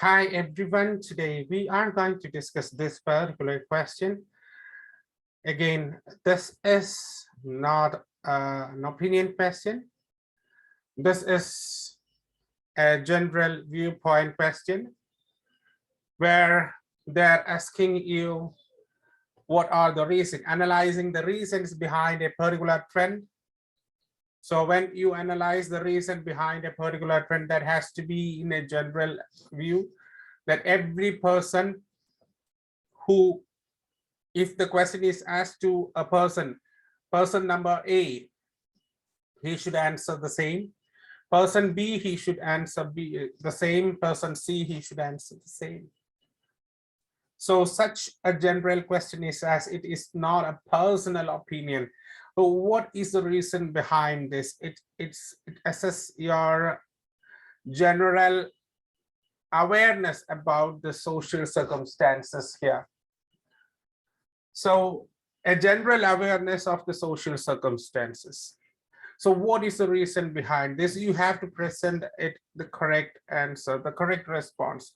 Hi everyone, today we are going to discuss this particular question. Again, this is not an opinion question. This is a general viewpoint question where they're asking you what are the reasons, analyzing the reasons behind a particular trend. So when you analyze the reason behind a particular trend, that has to be in a general view, that every person who, if the question is asked to a person number A, he should answer the same. Person B, he should answer the same. Person C, he should answer the same. So such a general question is asked. It is not a personal opinion. So what is the reason behind this? It assesses your general awareness about the social circumstances here. So a general awareness of the social circumstances. So what is the reason behind this? You have to present it the correct answer, the correct response.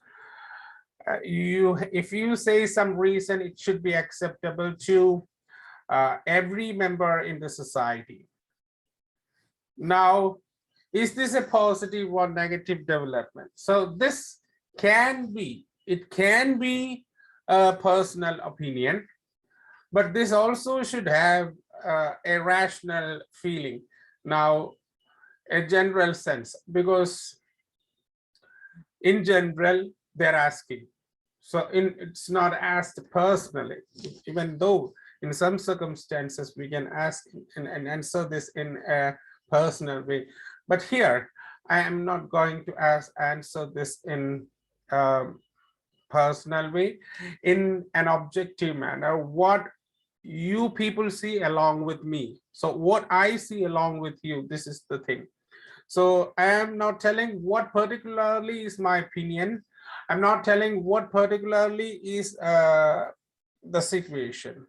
If you say some reason, it should be acceptable to every member in the society. Now, is this a positive or negative development? So this can be, it can be a personal opinion, but this also should have a rational feeling. Now, a general sense, because in general, they're asking. So it's not asked personally, even though in some circumstances we can ask and answer this in a personal way. But here, I am not going to answer this in a personal way, in an objective manner. What you people see along with me. So what I see along with you, this is the thing. So I am not telling what particularly is my opinion. I'm not telling what particularly is the situation.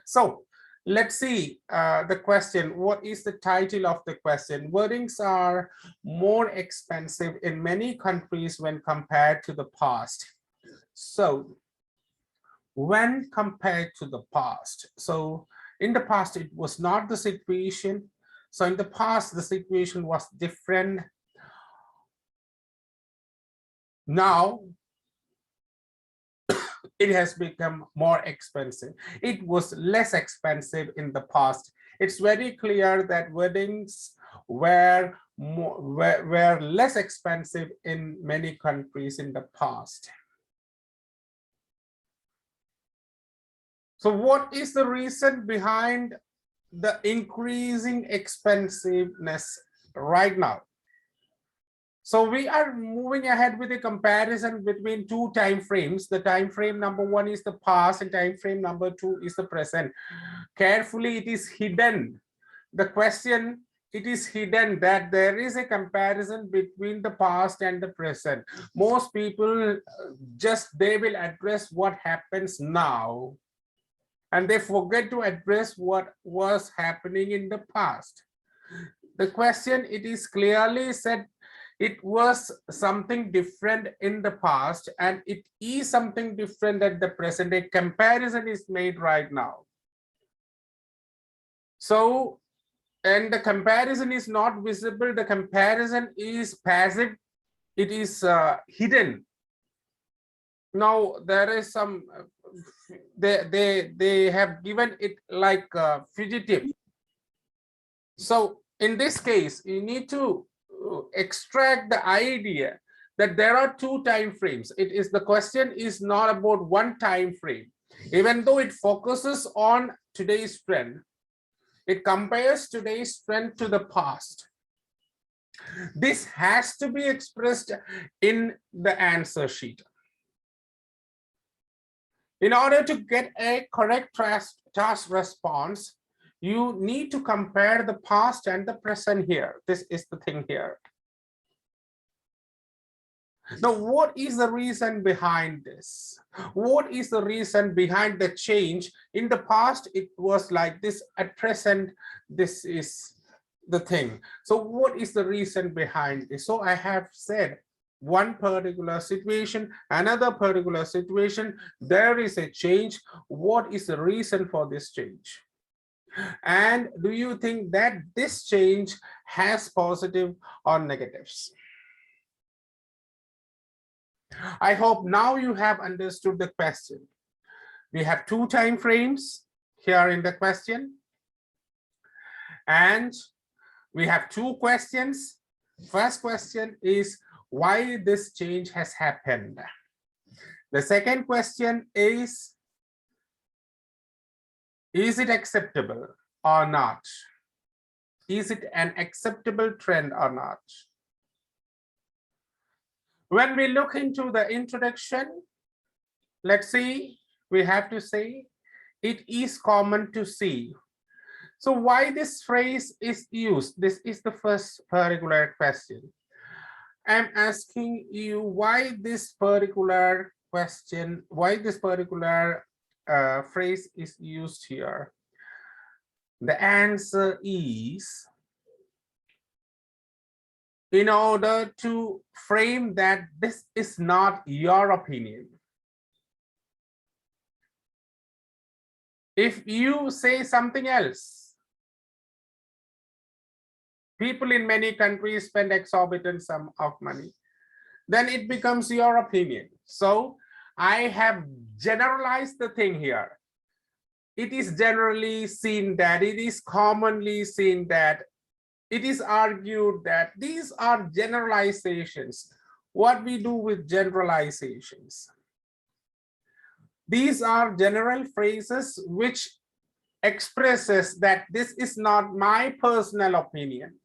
So let's see the question. What is the title of the question? Weddings are more expensive in many countries when compared to the past. So when compared to the past, so in the past it was not the situation. So in the past the situation was different. Now it has become more expensive. It was less expensive in the past. It's very clear that weddings were less expensive in many countries in the past. So what is the reason behind the increasing expensiveness right now? So we are moving ahead with a comparison between two time frames. The time frame number one is the past and time frame number two is the present. Carefully, it is hidden. The question, it is hidden that there is a comparison between the past and the present. Most people they will address what happens now, and they forget to address what was happening in the past. The question, it is clearly said, it was something different in the past and it is something different at the present. A comparison is made right now. So, and the comparison is not visible. The comparison is passive. It is hidden. Now there is some, they have given it like fugitive. So in this case, you need to extract the idea that there are two time frames. It is, the question is not about one time frame, even though it focuses on today's trend. It compares today's trend to the past. This has to be expressed in the answer sheet. In order to get a correct task response, you need to compare the past and the present here. This is the thing here. Now, what is the reason behind this? What is the reason behind the change? In the past, it was like this. At present, this is the thing. So what is the reason behind this? So I have said one particular situation, another particular situation, there is a change. What is the reason for this change? And do you think that this change has positive or negatives? I hope now you have understood the question. We have two time frames here in the question, and we have two questions. First question is why this change has happened. The second question is it acceptable or not? Is it an acceptable trend or not? When we look into the introduction, let's see, we have to say it is common to see. So why this phrase is used? This is the first particular question. I'm asking you why this particular question, why this particular phrase is used here. The answer is in order to frame that this is not your opinion. If you say something else, people in many countries spend exorbitant sum of money, then it becomes your opinion. So I have generalized the thing here. It is generally seen that, it is commonly seen that, it is argued that these are generalizations. What we do with generalizations? These are general phrases which expresses that this is not my personal opinion.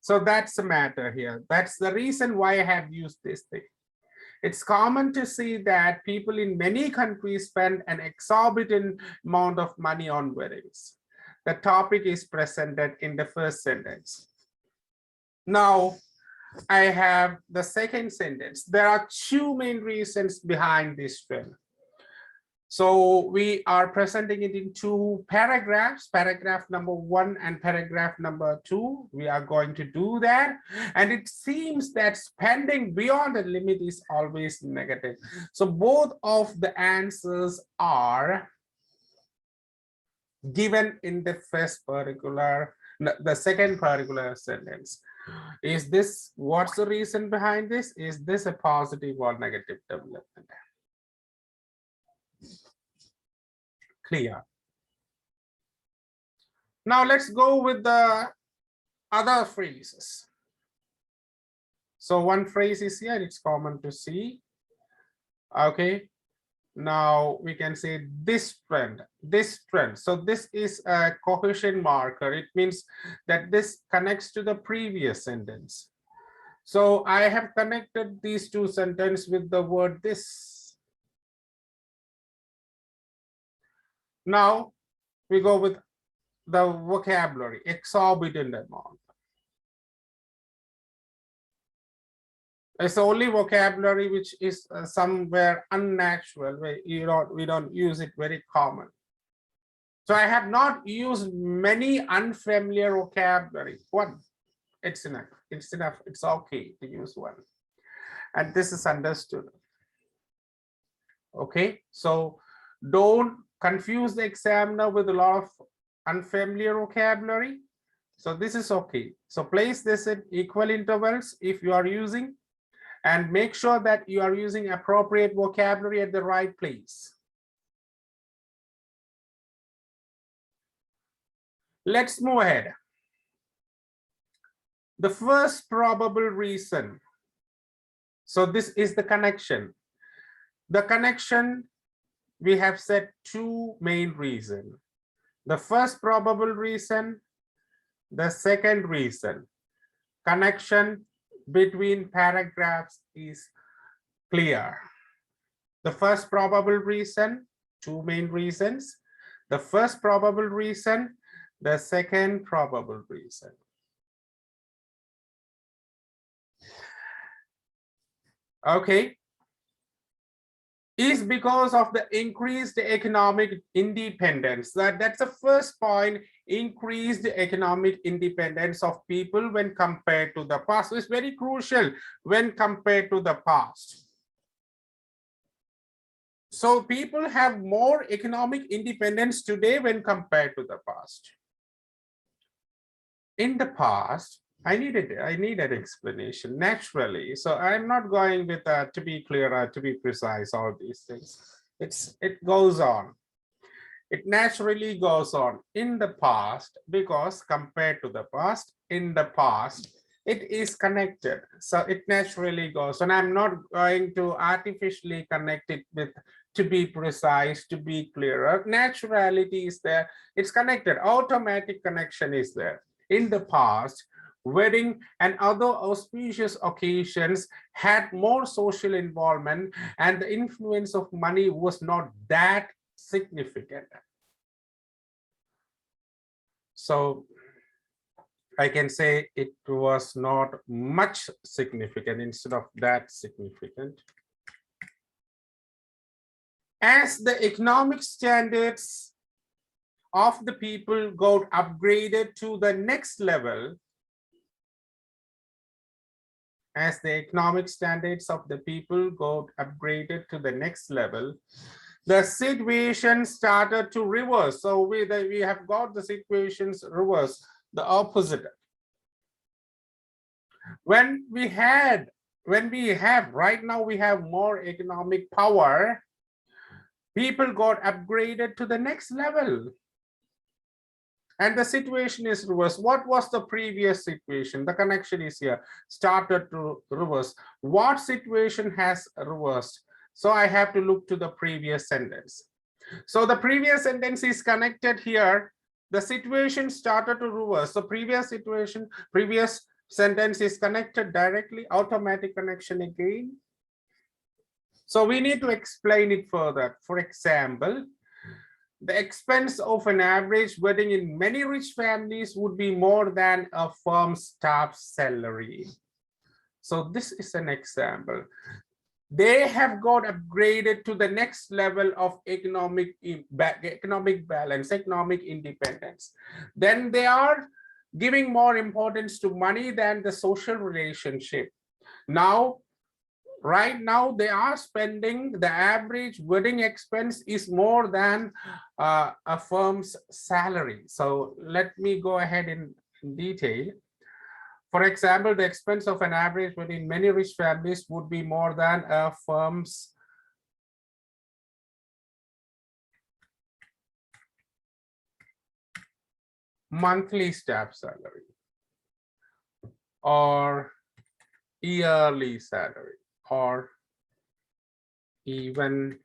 So that's the matter here. That's the reason why I have used this thing. It's common to see that people in many countries spend an exorbitant amount of money on weddings. The topic is presented in the first sentence. Now, I have the second sentence. There are two main reasons behind this trend. So we are presenting it in two paragraphs, paragraph number 1 and paragraph number 2. We are going to do that. And it seems that spending beyond the limit is always negative. So both of the answers are given in the first particular, the second particular sentence. Is this, what's the reason behind this? Is this a positive or negative development? Clear. Now let's go with the other phrases. So one phrase is here, it's common to see. Okay. Now we can say this trend, this trend. So this is a cohesion marker. It means that this connects to the previous sentence. So I have connected these two sentences with the word this. Now we go with the vocabulary, exorbitant amount. It's the only vocabulary which is somewhere unnatural, where we don't use it very common. So I have not used many unfamiliar vocabulary. One, it's enough. It's enough. It's okay to use one. And this is understood. Okay, so don't confuse the examiner with a lot of unfamiliar vocabulary. So this is okay. So place this in equal intervals if you are using, and make sure that you are using appropriate vocabulary at the right place. Let's move ahead. The first probable reason. So this is the connection. The connection, we have said two main reasons. The first probable reason, the second reason. Connection between paragraphs is clear. The first probable reason, two main reasons. The first probable reason, the second probable reason. Okay. is because of the increased economic independence. That's the first point, increased economic independence of people when compared to the past. So it's very crucial when compared to the past. So people have more economic independence today when compared to the past. In the past, I need an explanation naturally. So I'm not going with to be clear, to be precise, all these things. It goes on. It naturally goes on in the past, because compared to the past, in the past, it is connected. So it naturally goes on. I'm not going to artificially connect it with, to be precise, to be clearer. Naturality is there. It's connected. Automatic connection is there. In the past, wedding and other auspicious occasions had more social involvement, and the influence of money was not that significant. So I can say it was not much significant instead of that significant. As the economic standards of the people got upgraded to the next level, as the economic standards of the people got upgraded to the next level, the situation started to reverse. So we have got the situations reverse, the opposite. When we have right now, we have more economic power, people got upgraded to the next level. And the situation is reversed. What was the previous situation? The connection is here, started to reverse. What situation has reversed? So I have to look to the previous sentence. So the previous sentence is connected here. The situation started to reverse. So previous situation, previous sentence is connected directly, automatic connection again. So we need to explain it further. For example, the expense of an average wedding in many rich families would be more than a firm's staff's salary. So this is an example. They have got upgraded to the next level of economic balance, economic independence. Then they are giving more importance to money than the social relationship. Now, right now, they are spending, the average wedding expense is more than a firm's salary. So let me go ahead in detail. For example, the expense of an average wedding in many rich families would be more than a firm's monthly staff salary or yearly salary or even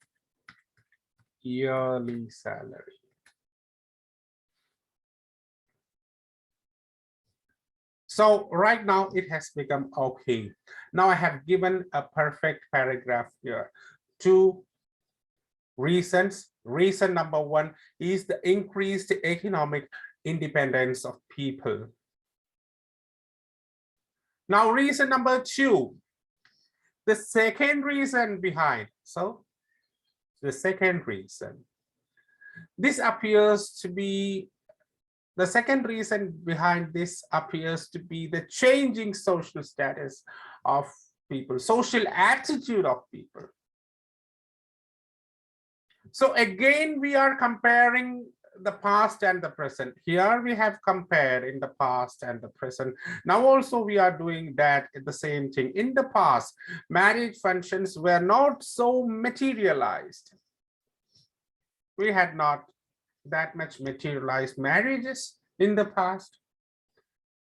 yearly salary. So right now it has become okay. Now I have given a perfect paragraph here. Two reasons. Reason number one is the increased economic independence of people. Now reason number two, the second reason behind. So the second reason, this appears to be, the second reason behind this appears to be the changing social status of people, social attitude of people. So again, we are comparing the past and the present. Here we have compared in the past and the present. Now also we are doing that, the same thing. In the past, marriage functions were not so materialized. We had not that much materialized marriages in the past.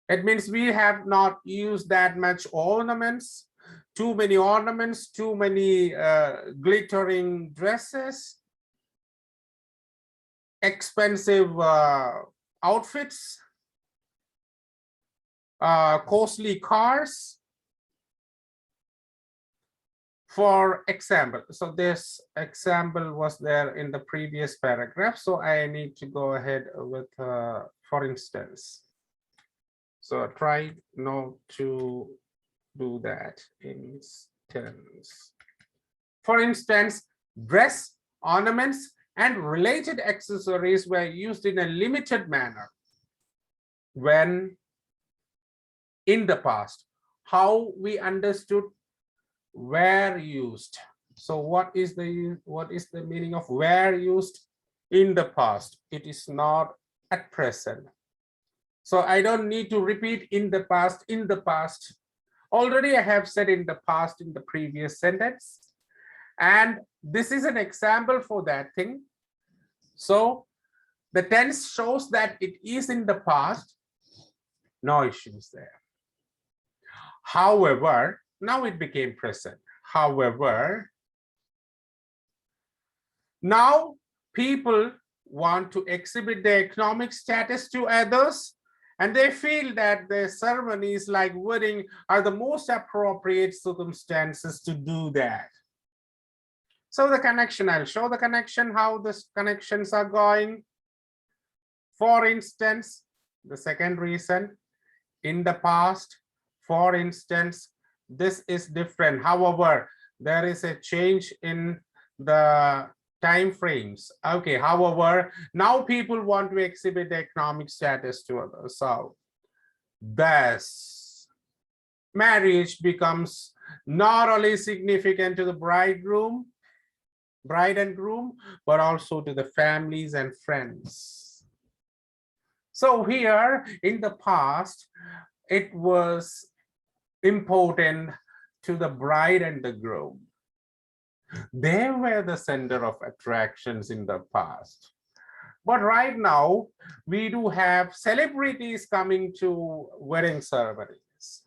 It means we have not used that much ornaments, too many ornaments, too many glittering dresses, expensive outfits, costly cars. For example, so this example was there in the previous paragraph, so I need to go ahead with for instance. So try not to do that instance. For instance, Dress, ornaments, and related accessories were used in a limited manner when in the past. How we understood were used. So what is the meaning of were used? In the past? It is not at present. So I don't need to repeat in the past. In the past already I have said in the past in the previous sentence, and this is an example for that thing. So the tense shows that it is in the past, no issues there. However, now it became present. However, now people want to exhibit their economic status to others, and they feel that the ceremonies like wedding are the most appropriate circumstances to do that. So the connection, I'll show the connection, how the connections are going. For instance, the second reason, in the past, for instance, this is different. However, there is a change in the time frames. Okay, however, now people want to exhibit the economic status to others. So thus, marriage becomes not only significant to the bride and groom, but also to the families and friends. So here in the past, it was important to the bride and the groom. They were the center of attractions in the past. But right now, we do have celebrities coming to wedding ceremonies.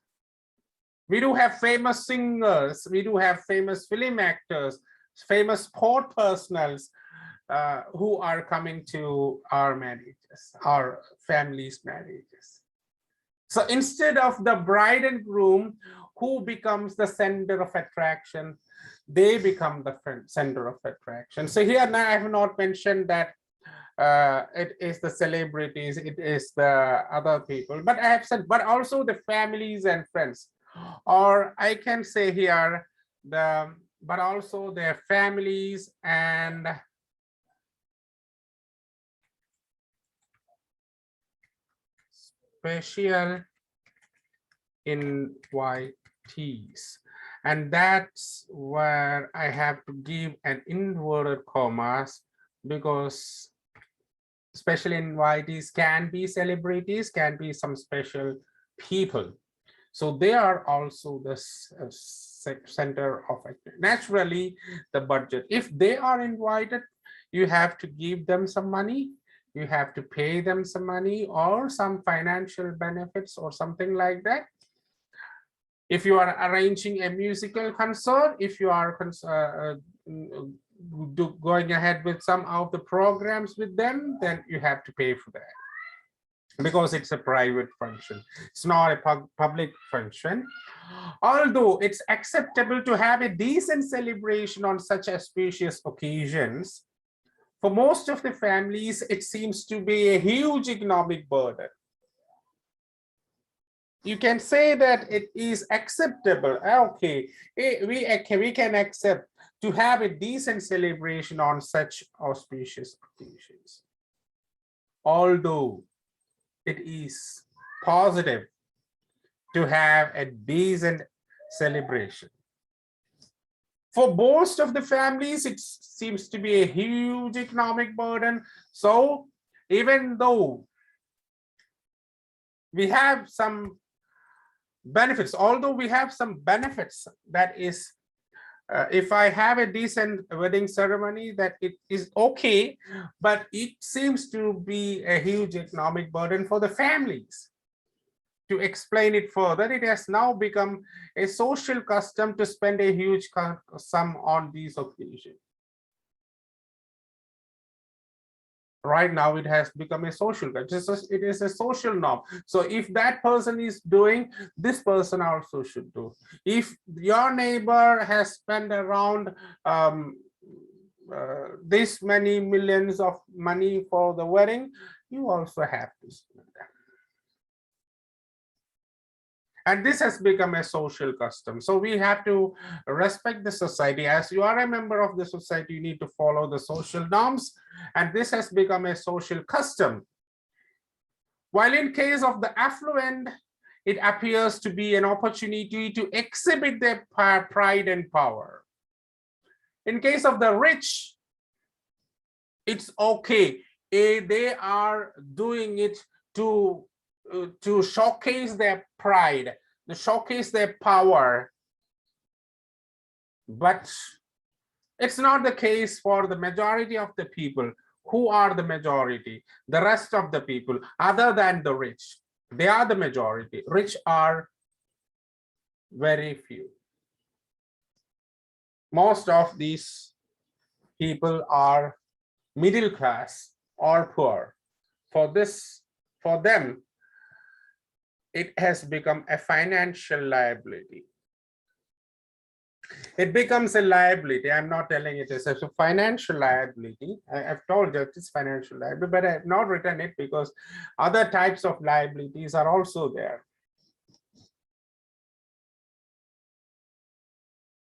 We do have famous singers. We do have famous film actors, famous sport personals who are coming to our marriages, our families' marriages. So instead of the bride and groom who becomes the center of attraction, they become the center of attraction. So here now I have not mentioned that it is the celebrities, it is the other people, but I have said, but also the families and friends, or I can say here but also their families and special invitees. And that's where I have to give an inverted commas, because special invitees can be celebrities, can be some special people. So they are also the center of it. Naturally, the budget. If they are invited, you have to give them some money. You have to pay them some money or some financial benefits or something like that. If you are arranging a musical concert, if you are going ahead with some of the programs with them, then you have to pay for that, because it's a private function. It's not a public function. Although it's acceptable to have a decent celebration on such auspicious occasions, for most of the families, it seems to be a huge economic burden. You can say that it is acceptable. Okay, we can accept to have a decent celebration on such auspicious occasions. Although it is positive to have a decent celebration, for most of the families, it seems to be a huge economic burden. So even though we have some benefits, although we have some benefits, that is, if I have a decent wedding ceremony, that it is okay, but it seems to be a huge economic burden for the families. To explain it further, it has now become a social custom to spend a huge sum on these occasions. Right now, it has become a social, it is a social norm. So if that person is doing, this person also should do. If your neighbor has spent around this many millions of money for the wedding, you also have to spend that. And this has become a social custom. So we have to respect the society. As you are a member of the society, you need to follow the social norms. And this has become a social custom. While in case of the affluent, it appears to be an opportunity to exhibit their pride and power. In case of the rich, it's okay. They are doing it to showcase their pride, to showcase their power. But it's not the case for the majority of the people. Who are the majority? The rest of the people, other than the rich. They are the majority. Rich are very few. Most of these people are middle class or poor. For them, it has become a financial liability. It becomes a liability. I'm not telling it is a financial liability. I've told you it's financial liability, but I have not written it because other types of liabilities are also there.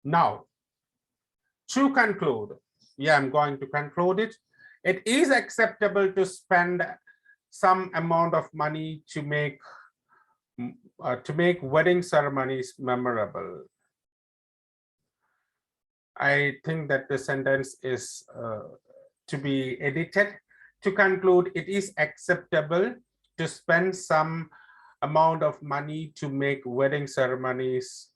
Now, to conclude, I'm going to conclude it. It is acceptable to spend some amount of money to make wedding ceremonies memorable. I think that the sentence is to be edited. To conclude, it is acceptable to spend some amount of money to make wedding ceremonies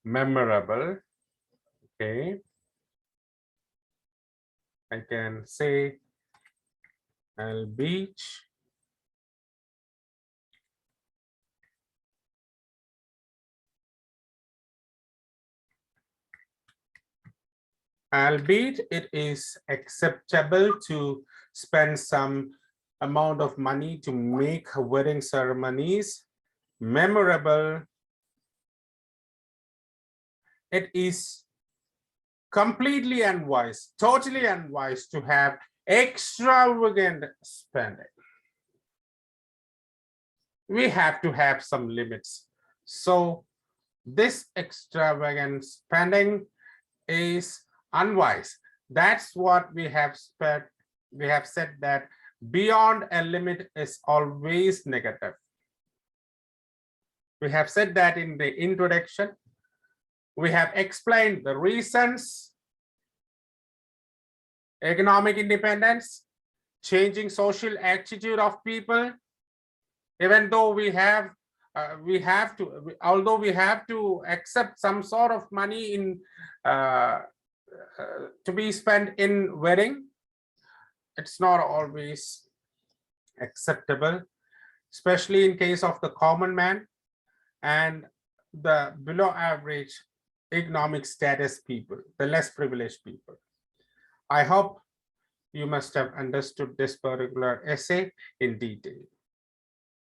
memorable. Okay. I can say albeit it is acceptable to spend some amount of money to make wedding ceremonies memorable, it is completely unwise, totally unwise to have extravagant spending. We have to have some limits. So this extravagant spending is unwise. That's what we have said. We have said that beyond a limit is always negative. We have said that in the introduction. We have explained the reasons: economic independence, changing social attitude of people. Even though although we have to accept some sort of money in to be spent in wedding, it's not always acceptable, especially in case of the common man and the below average economic status people, the less privileged people. I hope you must have understood this particular essay in detail.